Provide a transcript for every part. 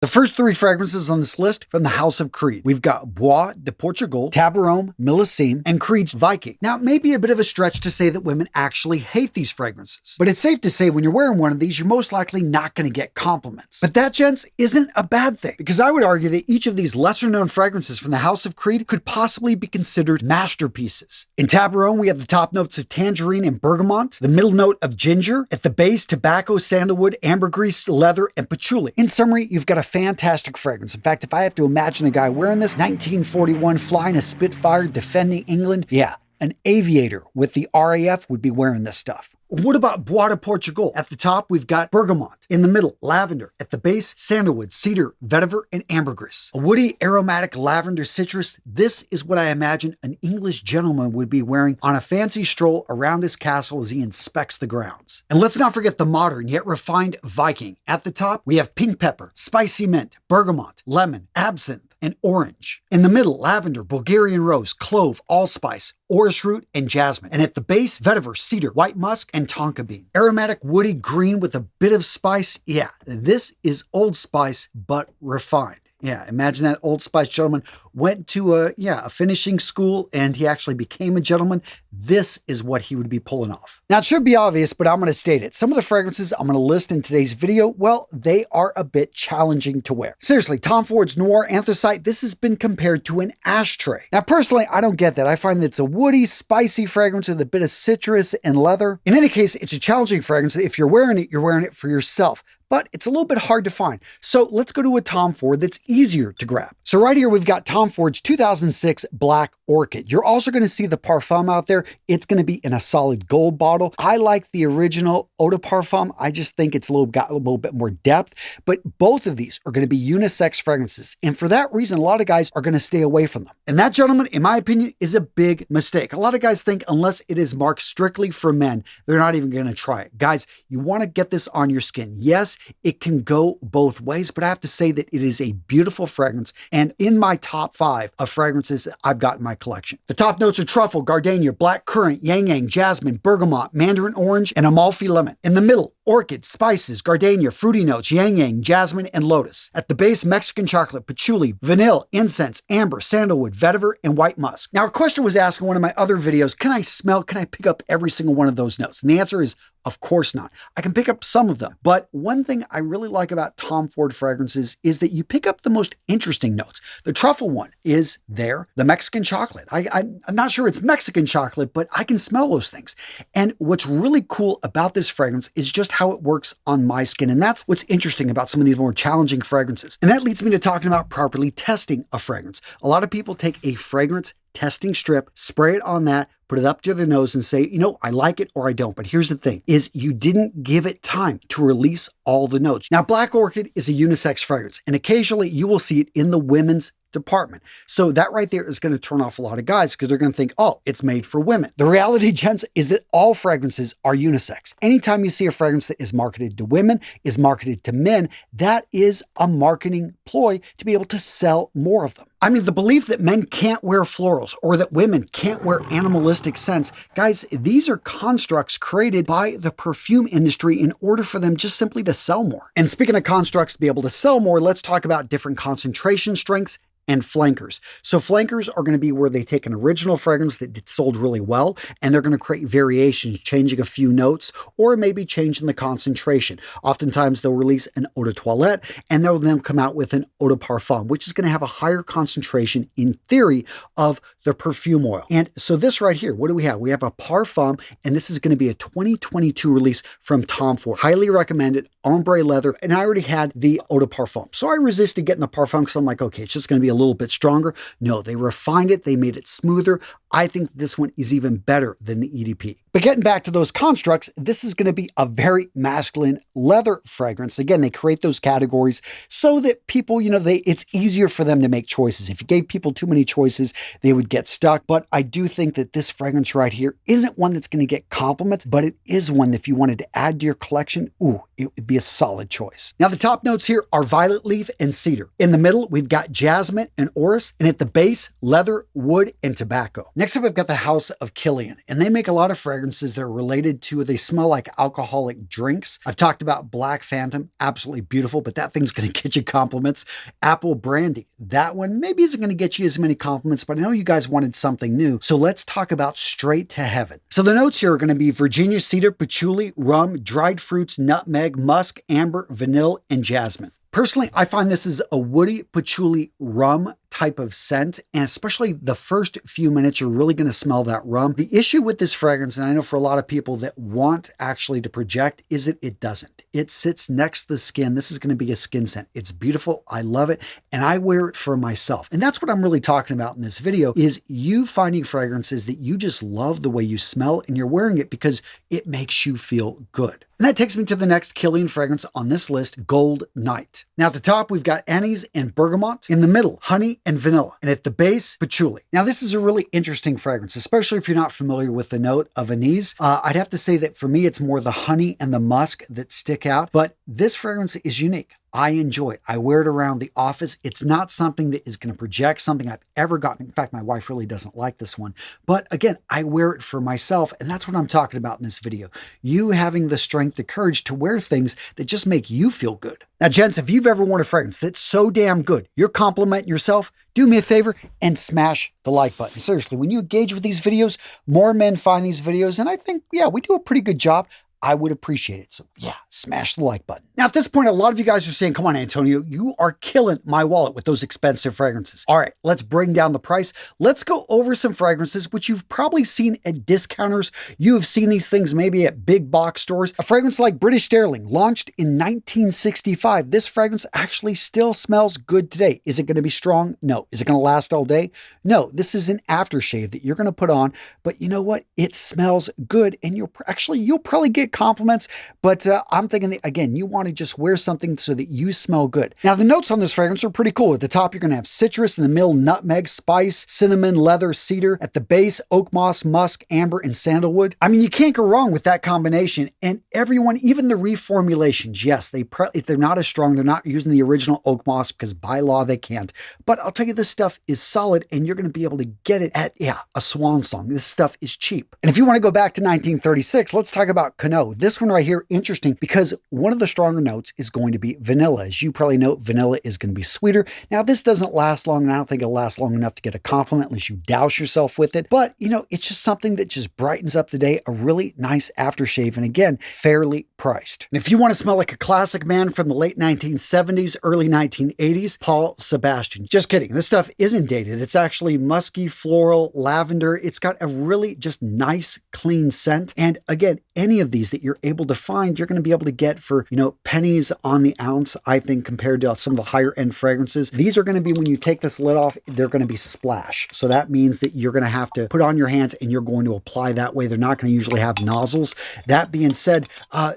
The first three fragrances on this list from the House of Creed. We've got Bois de Portugal, Tabarome, Millésime, and Creed's Viking. Now, it may be a bit of a stretch to say that women actually hate these fragrances, but it's safe to say when you're wearing one of these, you're most likely not going to get compliments. But that, gents, isn't a bad thing, because I would argue that each of these lesser-known fragrances from the House of Creed could possibly be considered masterpieces. In Tabarome, we have the top notes of tangerine and bergamot, the middle note of ginger, at the base, tobacco, sandalwood, ambergris, leather, and patchouli. In summary, you've got a fantastic fragrance. In fact, if I have to imagine a guy wearing this, 1941, flying a Spitfire, defending England, yeah, an aviator with the RAF would be wearing this stuff. What about Bois de Portugal? At the top, we've got bergamot. In the middle, lavender. At the base, sandalwood, cedar, vetiver, and ambergris. A woody, aromatic lavender citrus. This is what I imagine an English gentleman would be wearing on a fancy stroll around his castle as he inspects the grounds. And let's not forget the modern yet refined Viking. At the top, we have pink pepper, spicy mint, bergamot, lemon, absinthe, and orange. In the middle, lavender, Bulgarian rose, clove, allspice, orris root, and jasmine. And at the base, vetiver, cedar, white musk, and tonka bean. Aromatic woody green with a bit of spice. Yeah, this is Old Spice, but refined. Yeah, imagine that Old Spice gentleman went to a finishing school and he actually became a gentleman. This is what he would be pulling off. Now, it should be obvious, but I'm going to state it. Some of the fragrances I'm going to list in today's video, well, they are a bit challenging to wear. Seriously, Tom Ford's Noir Anthracite, this has been compared to an ashtray. Now, personally, I don't get that. I find that it's a woody, spicy fragrance with a bit of citrus and leather. In any case, it's a challenging fragrance. If you're wearing it for yourself. But it's a little bit hard to find. So let's go to a Tom Ford that's easier to grab. So right here, we've got Tom Ford's 2006 Black Orchid. You're also going to see the Parfum out there. It's going to be in a solid gold bottle. I like the original Eau de Parfum. I just think it's got a little bit more depth, but both of these are going to be unisex fragrances. And for that reason, a lot of guys are going to stay away from them. And that, gentlemen, in my opinion, is a big mistake. A lot of guys think unless it is marked strictly for men, they're not even going to try it. Guys, you want to get this on your skin. Yes, it can go both ways, but I have to say that it is a beautiful fragrance and in my top 5 of fragrances that I've got in my collection. The top notes are truffle, gardenia, black currant, ylang ylang, jasmine, bergamot, mandarin orange, and Amalfi lemon. In the middle, orchid, spices, gardenia, fruity notes, ylang ylang, jasmine, and lotus. At the base, Mexican chocolate, patchouli, vanilla, incense, amber, sandalwood, vetiver, and white musk. Now, a question was asked in one of my other videos, can I pick up every single one of those notes? And the answer is, of course not. I can pick up some of them, but one thing I really like about Tom Ford fragrances is that you pick up the most interesting notes. The truffle one is there. The Mexican chocolate. I'm not sure it's Mexican chocolate, but I can smell those things. And what's really cool about this fragrance is just how it works on my skin. And that's what's interesting about some of these more challenging fragrances. And that leads me to talking about properly testing a fragrance. A lot of people take a fragrance testing strip, spray it on that, put it up to their nose and say, I like it or I don't. But here's the thing, is you didn't give it time to release all the notes. Now, Black Orchid is a unisex fragrance, and occasionally you will see it in the women's department. So that right there is going to turn off a lot of guys because they're going to think, oh, it's made for women. The reality, gents, is that all fragrances are unisex. Anytime you see a fragrance that is marketed to women, is marketed to men, that is a marketing ploy to be able to sell more of them. I mean, the belief that men can't wear florals or that women can't wear animalistic scents, guys, these are constructs created by the perfume industry in order for them just simply to sell more. And speaking of constructs to be able to sell more, let's talk about different concentration strengths and flankers. So flankers are going to be where they take an original fragrance that sold really well, and they're going to create variations, changing a few notes, or maybe changing the concentration. Oftentimes they'll release an eau de toilette, and they'll then come out with an eau de parfum, which is going to have a higher concentration, in theory, of the perfume oil. And so this right here, what do we have? We have a parfum, and this is going to be a 2022 release from Tom Ford. Highly recommended, ombre leather, and I already had the eau de parfum. So I resisted getting the parfum because I'm like, okay, it's just going to be a little bit stronger. No, they refined it. They made it smoother. I think this one is even better than the EDP. But getting back to those constructs, this is going to be a very masculine leather fragrance. Again, they create those categories so that people, it's easier for them to make choices. If you gave people too many choices, they would get stuck. But I do think that this fragrance right here isn't one that's going to get compliments, but it is one that if you wanted to add to your collection, it would be a solid choice. Now, the top notes here are violet leaf and cedar. In the middle, we've got jasmine peppermint and orris, and at the base, leather, wood, and tobacco. Next up, I've got the House of Killian, and they make a lot of fragrances that are related to, they smell like alcoholic drinks. I've talked about Black Phantom, absolutely beautiful, but that thing's going to get you compliments. Apple Brandy, that one maybe isn't going to get you as many compliments, but I know you guys wanted something new, so let's talk about Straight to Heaven. So the notes here are going to be Virginia cedar, patchouli, rum, dried fruits, nutmeg, musk, amber, vanilla, and jasmine. Personally, I find this is a woody patchouli rum type of scent, and especially the first few minutes, you're really going to smell that rum. The issue with this fragrance, and I know for a lot of people that want actually to project, is that it doesn't. It sits next to the skin. This is going to be a skin scent. It's beautiful. I love it, and I wear it for myself. And that's what I'm really talking about in this video, is you finding fragrances that you just love the way you smell, and you're wearing it because it makes you feel good. And that takes me to the next Killian fragrance on this list, Gold Night. Now at the top, we've got anise and bergamot. In the middle, honey and vanilla. And at the base, patchouli. Now this is a really interesting fragrance, especially if you're not familiar with the note of anise. I'd have to say that for me, it's more the honey and the musk that stick out, but this fragrance is unique. I enjoy it. I wear it around the office. It's not something that is going to project something I've ever gotten. In fact, my wife really doesn't like this one. But again, I wear it for myself, and that's what I'm talking about in this video. You having the strength, the courage to wear things that just make you feel good. Now, gents, if you've ever worn a fragrance that's so damn good, you're complimenting yourself, do me a favor and smash the like button. Seriously, when you engage with these videos, more men find these videos, and I think, yeah, we do a pretty good job. I would appreciate it. So yeah, smash the like button. Now at this point, a lot of you guys are saying, come on, Antonio, you are killing my wallet with those expensive fragrances. All right, let's bring down the price. Let's go over some fragrances, which you've probably seen at discounters. You have seen these things maybe at big box stores. A fragrance like British Sterling, launched in 1965. This fragrance actually still smells good today. Is it going to be strong? No. Is it going to last all day? No. This is an aftershave that you're going to put on, but you know what? It smells good, and you'll probably get compliments, but I'm thinking that, again, you want to just wear something so that you smell good. Now, the notes on this fragrance are pretty cool. At the top, you're going to have citrus. In the middle, nutmeg, spice, cinnamon, leather, cedar. At the base, oak moss, musk, amber, and sandalwood. I mean, you can't go wrong with that combination. And everyone, even the reformulations, yes, they're not as strong. They're not using the original oak moss because by law they can't. But I'll tell you, this stuff is solid, and you're going to be able to get it at, a swan song. This stuff is cheap. And if you want to go back to 1936, let's talk about Colognes. This one right here, interesting, because one of the stronger notes is going to be vanilla. As you probably know, vanilla is going to be sweeter. Now, this doesn't last long, and I don't think it'll last long enough to get a compliment unless you douse yourself with it. But, it's just something that just brightens up the day, a really nice aftershave, and again, fairly priced. And if you want to smell like a classic man from the late 1970s, early 1980s, Paul Sebastian. Just kidding. This stuff isn't dated. It's actually musky, floral, lavender. It's got a really just nice, clean scent. And again, any of these that you're able to find, you're going to be able to get for, pennies on the ounce, I think, compared to some of the higher end fragrances. These are going to be, when you take this lid off, they're going to be splash. So that means that you're going to have to put on your hands and you're going to apply that way. They're not going to usually have nozzles. That being said,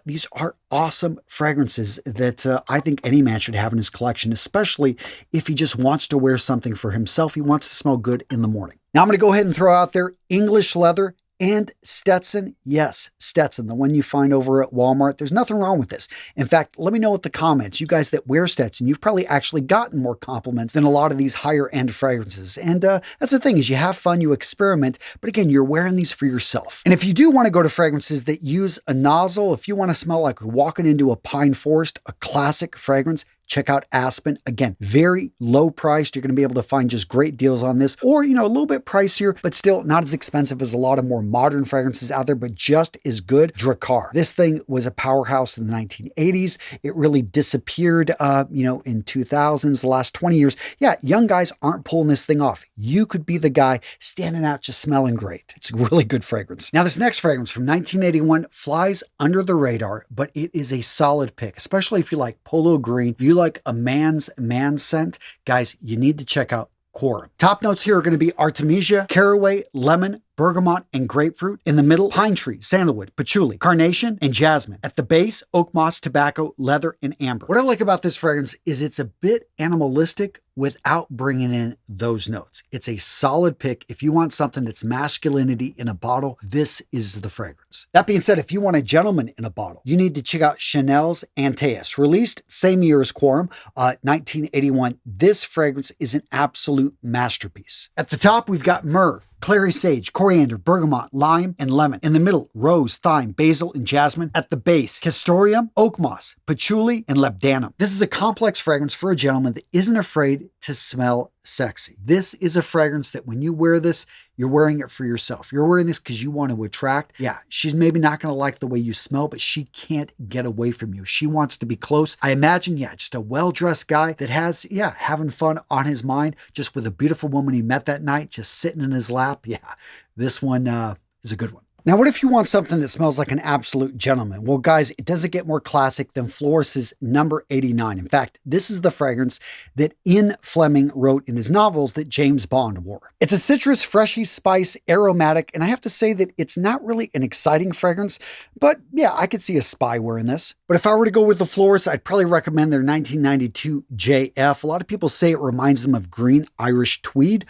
these are awesome fragrances that I think any man should have in his collection, especially if he just wants to wear something for himself. He wants to smell good in the morning. Now I'm going to go ahead and throw out there English leather and Stetson. Yes, Stetson, the one you find over at Walmart. There's nothing wrong with this. In fact, let me know in the comments, you guys that wear Stetson, you've probably actually gotten more compliments than a lot of these higher end fragrances. And that's the thing, is you have fun, you experiment, but again, you're wearing these for yourself. And if you do want to go to fragrances that use a nozzle, if you want to smell like walking into a pine forest, a classic fragrance, check out Aspen. Again, very low priced. You're going to be able to find just great deals on this, or, a little bit pricier, but still not as expensive as a lot of more modern fragrances out there, but just as good. Drakkar. This thing was a powerhouse in the 1980s. It really disappeared, in 2000s, the last 20 years. Yeah, young guys aren't pulling this thing off. You could be the guy standing out just smelling great. It's a really good fragrance. Now, this next fragrance from 1981 flies under the radar, but it is a solid pick, especially if you like polo green, you like a man's man scent. Guys, you need to check out Quorum. Top notes here are going to be Artemisia, caraway, lemon, bergamot, and grapefruit. In the middle, pine tree, sandalwood, patchouli, carnation, and jasmine. At the base, oak moss, tobacco, leather, and amber. What I like about this fragrance is it's a bit animalistic, without bringing in those notes. It's a solid pick. If you want something that's masculinity in a bottle, this is the fragrance. That being said, if you want a gentleman in a bottle, you need to check out Chanel's Antaeus. Released same year as Quorum, 1981. This fragrance is an absolute masterpiece. At the top, we've got myrrh, clary sage, coriander, bergamot, lime, and lemon. In the middle, rose, thyme, basil, and jasmine. At the base, castoreum, oak moss, patchouli, and labdanum. This is a complex fragrance for a gentleman that isn't afraid to smell sexy. This is a fragrance that when you wear this, you're wearing it for yourself. You're wearing this because you want to attract. Yeah, she's maybe not going to like the way you smell, but she can't get away from you. She wants to be close. I imagine, just a well-dressed guy that has, having fun on his mind, just with a beautiful woman he met that night, just sitting in his lap. Yeah, this one is a good one. Now, what if you want something that smells like an absolute gentleman? Well, guys, it doesn't get more classic than Floris's number 89. In fact, this is the fragrance that Ian Fleming wrote in his novels that James Bond wore. It's a citrus, freshy spice, aromatic, and I have to say that it's not really an exciting fragrance, but I could see a spy wearing this. But if I were to go with the Floris, I'd probably recommend their 1992 JF. A lot of people say it reminds them of green Irish tweed.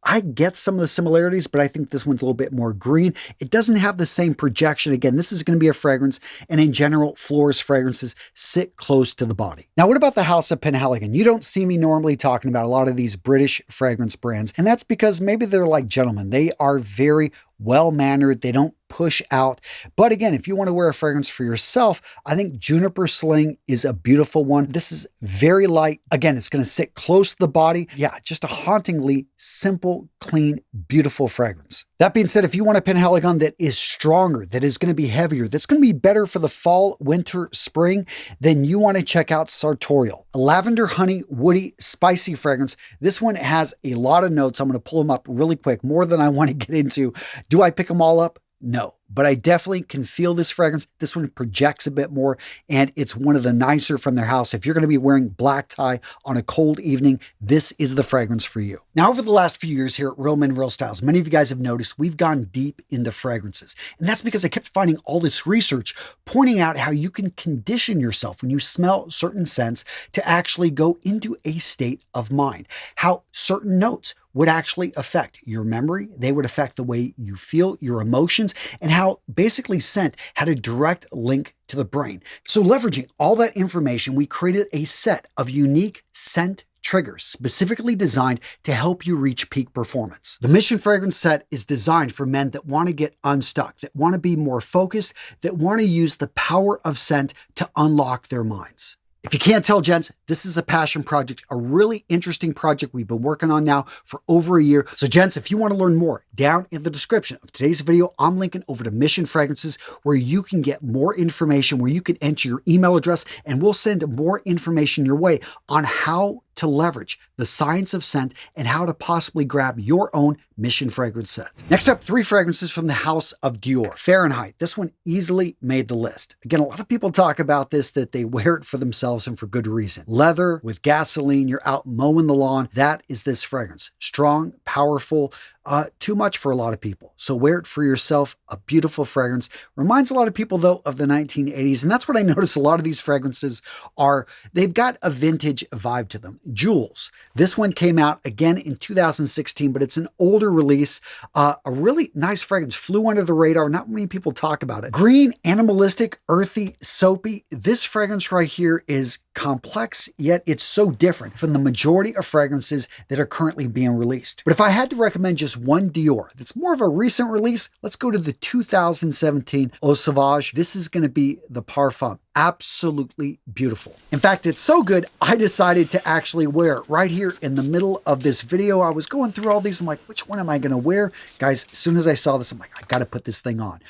I get some of the similarities, but I think this one's a little bit more green. It doesn't have the same projection. Again, this is going to be a fragrance, and in general, Floris fragrances sit close to the body. Now, what about the House of Penhaligon? You don't see me normally talking about a lot of these British fragrance brands, and that's because maybe they're like gentlemen. They are very well-mannered. They don't push out. But again, if you want to wear a fragrance for yourself, I think Juniper Sling is a beautiful one. This is very light. Again, it's going to sit close to the body. Just a hauntingly simple, clean, beautiful fragrance. That being said, if you want a Penhaligon that is stronger, that is going to be heavier, that's going to be better for the fall, winter, spring, then you want to check out Sartorial. A lavender, honey, woody, spicy fragrance. This one has a lot of notes. I'm going to pull them up really quick, more than I want to get into. Do I pick them all up? No, but I definitely can feel this fragrance. This one projects a bit more, and it's one of the nicer from their house. If you're going to be wearing black tie on a cold evening, this is the fragrance for you. Now, over the last few years here at Real Men, Real Styles, many of you guys have noticed we've gone deep into fragrances. And that's because I kept finding all this research pointing out how you can condition yourself when you smell certain scents to actually go into a state of mind. How certain notes would actually affect your memory. They would affect the way you feel, your emotions, and how basically scent had a direct link to the brain. So leveraging all that information, we created a set of unique scent triggers specifically designed to help you reach peak performance. The Mission Fragrance set is designed for men that want to get unstuck, that want to be more focused, that want to use the power of scent to unlock their minds. If you can't tell, gents, this is a passion project, a really interesting project we've been working on now for over a year. So gents, if you want to learn more, down in the description of today's video, I'm linking over to Mission Fragrances where you can get more information, where you can enter your email address, and we'll send more information your way on how to leverage the science of scent and how to possibly grab your own Mission Fragrance set. Next up, 3 fragrances from the House of Dior. Fahrenheit. This one easily made the list. Again, a lot of people talk about this, that they wear it for themselves and for good reason. Leather with gasoline, you're out mowing the lawn. That is this fragrance. Strong, powerful, too much for a lot of people. So wear it for yourself. A beautiful fragrance. Reminds a lot of people though of the 1980s. And that's what I noticed a lot of these fragrances are. They've got a vintage vibe to them. Jules. This one came out again in 2016, but it's an older release. A really nice fragrance. Flew under the radar. Not many people talk about it. Green, animalistic, earthy, soapy. This fragrance right here is complex, yet it's so different from the majority of fragrances that are currently being released. But if I had to recommend just one Dior that's more of a recent release, let's go to the 2017 Eau Sauvage. This is going to be the Parfum. Absolutely beautiful. In fact, it's so good, I decided to actually wear it right here in the middle of this video. I was going through all these. I'm like, which one am I going to wear? Guys, as soon as I saw this, I'm like, I got to put this thing on.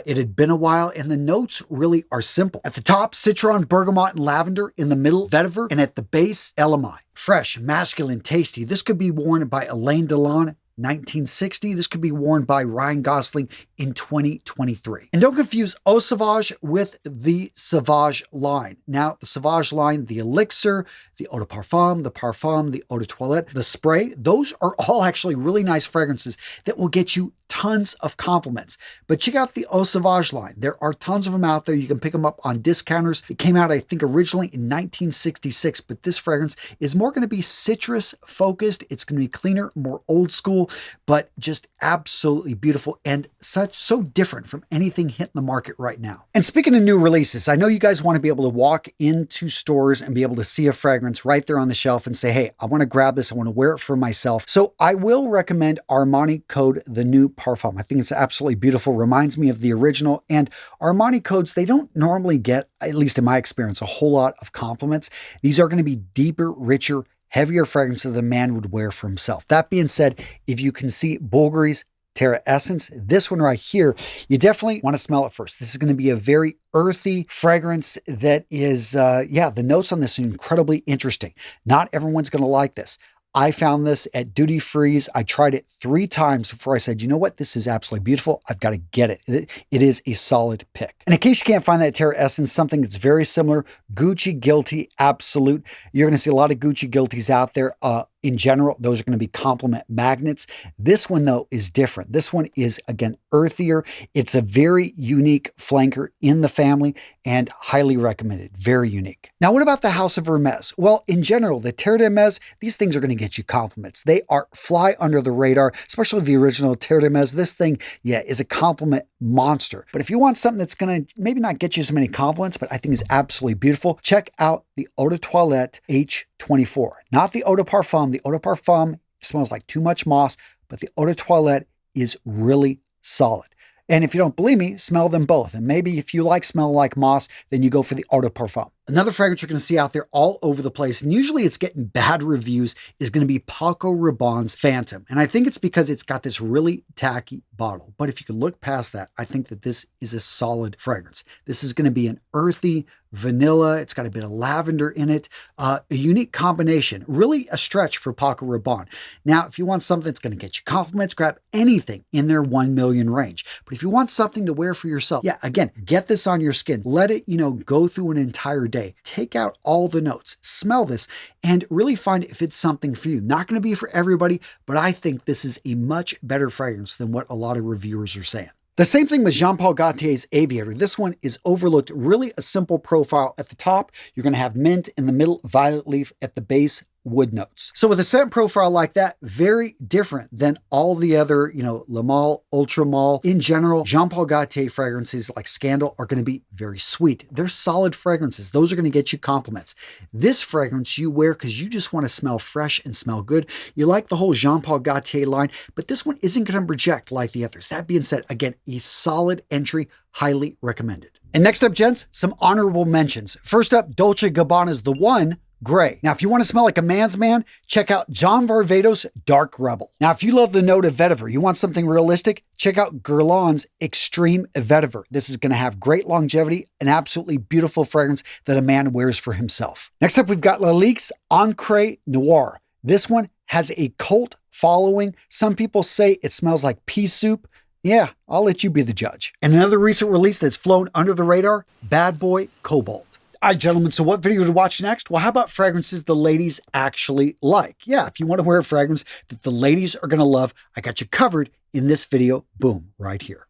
It had been a while, and the notes really are simple. At the top, citron, bergamot, and lavender. In the middle, vetiver. And at the base, elamine. Fresh, masculine, tasty. This could be worn by Alain Delon 1960. This could be worn by Ryan Gosling in 2023. And don't confuse Eau Sauvage with the Sauvage line. Now, the Sauvage line, the Elixir, the Eau de Parfum, the Eau de Toilette, the spray, those are all actually really nice fragrances that will get you tons of compliments. But check out the Eau Sauvage line. There are tons of them out there. You can pick them up on discounters. It came out, I think, originally in 1966, but this fragrance is more going to be citrus focused. It's going to be cleaner, more old school, but just absolutely beautiful and so different from anything hitting the market right now. And speaking of new releases, I know you guys want to be able to walk into stores and be able to see a fragrance right there on the shelf and say, hey, I want to grab this. I want to wear it for myself. So I will recommend Armani Code, the new Parfum. I think it's absolutely beautiful. Reminds me of the original. And Armani Codes, they don't normally get, at least in my experience, a whole lot of compliments. These are going to be deeper, richer, heavier fragrances that a man would wear for himself. That being said, if you can see Bulgari's Terra Essence, this one right here, you definitely want to smell it first. This is going to be a very earthy fragrance that is, the notes on this are incredibly interesting. Not everyone's going to like this. I found this at duty frees. I tried it 3 times before I said, you know what? This is absolutely beautiful. I've got to get it. It is a solid pick. And in case you can't find that Terra Essence, something that's very similar, Gucci Guilty Absolute. You're going to see a lot of Gucci Guilties out there. In general, those are going to be compliment magnets. This one, though, is different. This one is, again, earthier. It's a very unique flanker in the family and highly recommended. Very unique. Now, what about the House of Hermes? Well, in general, the Terre d'Hermes, these things are going to get you compliments. They are fly under the radar, especially the original Terre d'Hermes. This thing, is a compliment monster. But if you want something that's going to maybe not get you as many compliments, but I think is absolutely beautiful, check out the Eau de Toilette H24. Not the Eau de Parfum. The Eau de Parfum smells like too much moss, but the Eau de Toilette is really solid. And if you don't believe me, smell them both. And maybe if you smell like moss, then you go for the Eau de Parfum. Another fragrance you're going to see out there all over the place, and usually it's getting bad reviews, is going to be Paco Rabanne's Phantom. And I think it's because it's got this really tacky bottle. But if you can look past that, I think that this is a solid fragrance. This is going to be an earthy vanilla. It's got a bit of lavender in it. A unique combination. Really a stretch for Paco Rabanne. Now, if you want something that's going to get you compliments, grab anything in their 1 million range. But if you want something to wear for yourself, again, get this on your skin. Let it, go through an entire day. Take out all the notes, smell this, and really find if it's something for you. Not going to be for everybody, but I think this is a much better fragrance than what a lot of reviewers are saying. The same thing with Jean-Paul Gaultier's Aviator. This one is overlooked. Really a simple profile at the top. You're going to have mint in the middle, violet leaf at the base, wood notes. So with a scent profile like that, very different than all the other, Le Male, Ultra Male. In general, Jean-Paul Gaultier fragrances like Scandal are going to be very sweet. They're solid fragrances. Those are going to get you compliments. This fragrance you wear because you just want to smell fresh and smell good. You like the whole Jean-Paul Gaultier line, but this one isn't going to project like the others. That being said, again, a solid entry, highly recommended. And next up, gents, some honorable mentions. First up, Dolce & Gabbana's The One Gray. Now, if you want to smell like a man's man, check out John Varvatos' Dark Rebel. Now, if you love the note of vetiver, you want something realistic, check out Guerlain's Extreme Vetiver. This is going to have great longevity, an absolutely beautiful fragrance that a man wears for himself. Next up, we've got Lalique's Encre Noir. This one has a cult following. Some people say it smells like pea soup. Yeah, I'll let you be the judge. And another recent release that's flown under the radar, Bad Boy Cobalt. All right, gentlemen, so what video to watch next? Well, how about fragrances the ladies actually like? Yeah, if you want to wear a fragrance that the ladies are going to love, I got you covered in this video. Boom, right here.